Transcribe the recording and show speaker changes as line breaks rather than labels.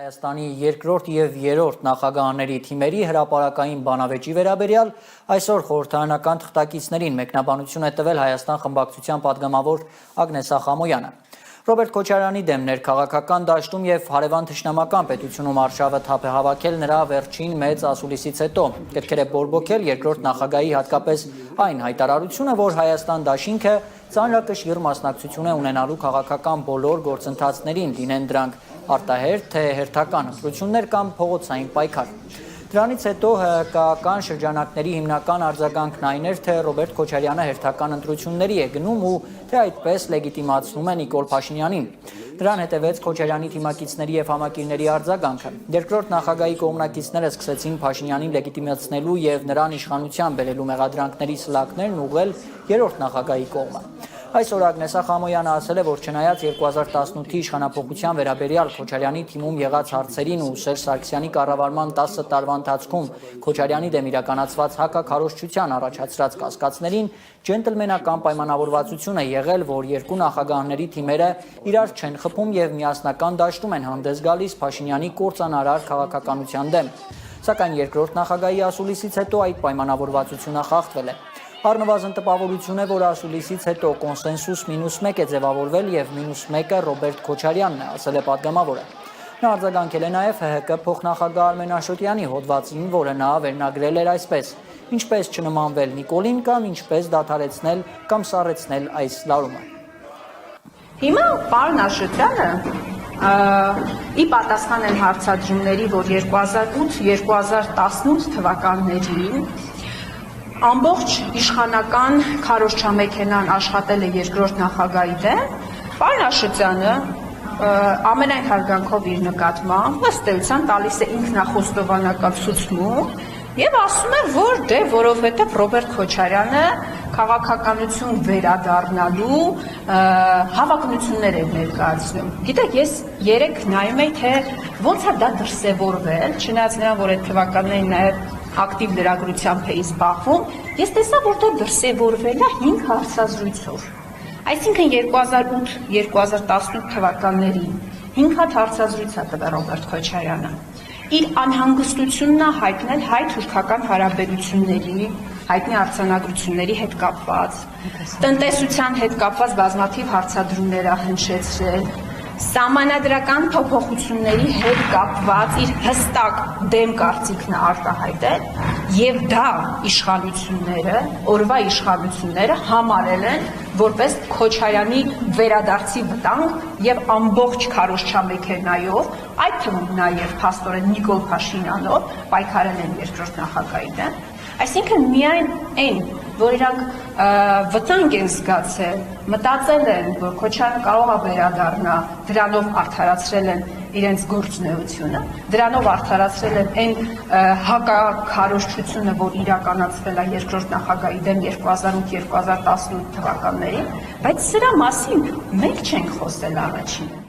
Հայաստանի երկրորդ և երրորդ նախագահների թիմերի հրապարակային բանավեճի վերաբերյալ այսօր խորհրդարանական թղթակիցներին մեկնաբանություն է տվել Հայաստան խմբակցության պատգամավոր Ագնես Ախամոյանը։ Ռոբերտ Քոչարյանի դեմ ներքաղաքական դաշտում և հարևան թշնամական պետությունում արշավը թափ է հավաքել նրա վերջին մեծ ասուլիսից հետո։ Կրկեր է բորբոքել երկրորդ նախագահի հատկապես այն հայտարարությունը, որ Հայաստան դաշինքը ծանրակշիռ մասնակցություն է ունենալու քաղաքական բոլոր գործընթացներին, լինեն դրանք արտահերթ թե հերթական ընտրություններ կամ փողոցային պայքար։ Դրանից հետո ՀՀԿ-ական շրջանակների հիմնական արձագանքն այն էր, թե Ռոբերտ Քոչարյանը հերթական ընտրությունների է գնում ու թե այդպես լեգիտիմացնում է Նիկոլ Փաշինյանին։ Դրան հետևեց Քոչարյանի թիմակիցների և համակիրների արձագանքը։ Երկրորդ նախագահի կողմնակիցները սկսեցին Փաշինյանին լեգիտիմացնելու և նրան իշխանության բերելու մեղադրանքների սլաքներն ուղղել երրորդ նախագահի կողմը։ Այսօր Ագնես Ախամոյանը ասել է, որ չնայած 2018-ի իշխանափոխության վերաբերյալ Քոչարյանի թիմում եղած հարցերին ու Սերժ Սարգսյանի կառավարման 10 տարվա ընթացքում Քոչարյանի դեմ իրականացված հակաքարոզչության առաջացրած կասկածներին ջենտլմենական պայմանավորվածություն է եղել, որ երկու նախագահների թիմերը իրար չեն խփում և միասնական դաշտում են հանդես գալիս Փաշինյանի կործանարար քաղաքականության դեմ։ Սակայն երկրորդ նախագահի ասուլիսից հետո այդ պայմանավորվածությունը խախտվել է։ Առնվազն տպավորություն է, որ ասուլիսից հետո կոնսենսուս -1 է ձևավորվել և -1-ը Ռոբերտ Քոչարյանն է, ասել է պատգամավորը։ Նա արձագանքել է նաև ՀՀԿ փոխնախագահ Արմեն Աշոտյանի հոդվածին, որը նա վերնագրել էր այսպես. «Ինչպես չնմանվել Նիկոլին կամ ինչպես դադարեցնել կամ սառեցնել այս լարումը»։
Հիմա պարոն Աշոտյանը ի պատասխան են հարցադրումների, որ 2008-2018 թվականներին ամբողջ իշխանական քարոզչամեքենան աշխատել է երկրորդ նախագահի դեմ, պարոն Աշոտյանը ամենայն հարգանքով իր նկատմամբ ըստ էության տալիս է ինքնախոստովանական ցուցմունք եւ ասում է, որ դե որովհետեւ Ռոբերտ Քոչարյանը քաղաքականություն վերադառնալու հավակնություններ է ներկայացնում։ Գիտեք, ես երեք նայում եի, թե ոնց է դա դրսևորվել, չնայած նրան, որ այդ թվականներին նաեւ ակտիվ լրագրությամբ էի զբաղվում, ես տեսա, որ դա դրսևորվել է 5 հարցազրույցով։ Այսինքն 2008-2018 թվականներին 5 հատ հարցազրույց է տվել Ռոբերտ Քոչարյանը։ Իր անհանգստությունն է հայտնել հայ-թուրքական հարաբերությունների, հայտնի արձանագրությունների հետ կապված, տնտեսության հետ կապված բազմաթիվ հարցադրումներ է հնչեցրել, սահմանադրական փոփոխությունների հետ կապված իր հստակ դեմ կարծիքն արտահայտել եւ դա իշխանությունները, օրվա իշխանությունները համարել են որպես Քոչարյանի վերադարձի վտանգ եւ ամբողջ քարոզչամեքենայով, այդ թվում նաեւ փաստորեն Նիկոլ Փաշինյանով պայքարել են երկրորդ նախագահի դեմ։ Այսինքն միայն այն, որ իրանք վտանգ են զգացել, մտածել են, որ Քոչարյանը կարող է վերադառնա, դրանով արդարացրել են իրենց գործունեությունը, դրանով արդարացրել են այն հակաքարոզչությունը, որ իրականացվել է երկրորդ նախագահի դեմ 2008-2018 թվականներին, բայց սրա մասին մենք չենք խոսել առաջինը։